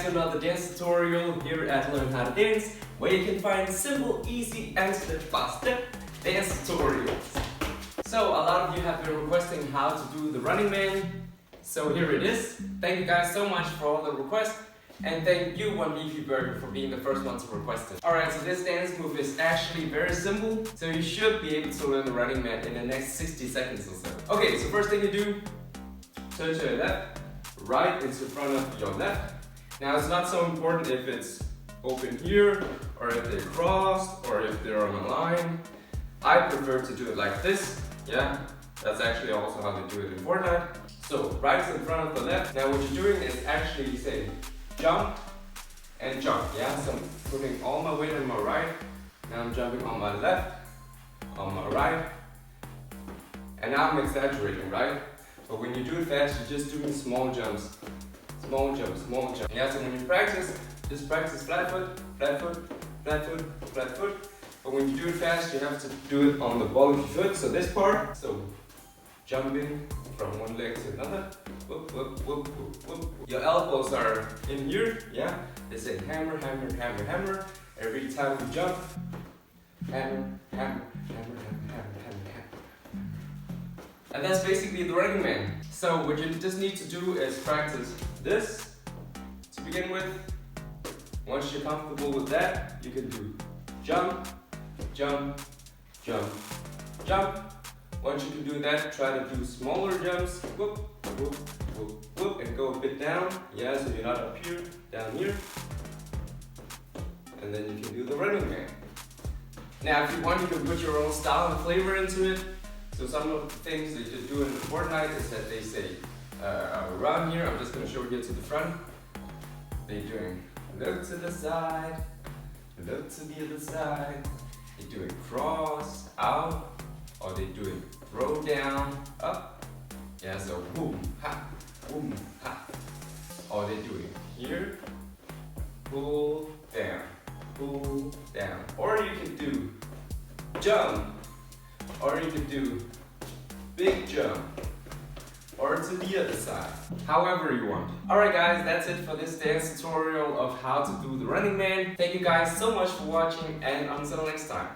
to another dance tutorial here at Learn How to Dance, where you can find simple, easy and step-by-step dance tutorials. So a lot of you have been requesting how to do the running man, so here it is. Thank you guys so much for all the requests, and thank you One Beefy Burger for being the first one to request it. Alright, so this dance move is actually very simple, so you should be able to learn the running man in the next 60 seconds or so. Okay, so first thing you do, turn to your left, right into front of your left. Now it's not so important if it's open here, or if they're crossed, or if they're on a line. I prefer to do it like this, yeah? That's actually also how they do it in Fortnite. So, right in front of the left. Now what you're doing is actually saying jump and jump, yeah? So I'm putting all my weight on my right. Now I'm jumping on my left, on my right. And now I'm exaggerating, right? But when you do it fast, you're just doing small jumps. Small jump, small jump. Yeah, so when you practice, just practice flat foot, flat foot, flat foot, flat foot. But when you do it fast, you have to do it on the ball of your foot. So this part, so jumping from one leg to another. Whoop, whoop, whoop, whoop, whoop. Your elbows are in here, yeah? They say hammer, hammer, hammer, hammer. Every time you jump, hammer, hammer, hammer, hammer, hammer, hammer, hammer. And that's basically the running man. So what you just need to do is practice this to begin with. Once you're comfortable with that, you can do jump, jump, jump, jump. Once you can do that, try to do smaller jumps. Whoop, whoop, whoop, whoop, and go a bit down. Yeah, so you're not up here, down here. And then you can do the running man. Now, if you want, you can put your own style and flavor into it. So some of the things that you do in Fortnite is that they say around here, I'm just going to show you to the front. They're doing look to the side, look to the other side. They're doing cross, out, or they're doing throw down, up. Yeah, so boom, ha, boom, ha. Or they're doing here, pull down, pull down. Or you can do jump. Or you could do big jump, or to the other side, however you want. Alright guys, that's it for this dance tutorial of how to do the running man. Thank you guys so much for watching, and until next time.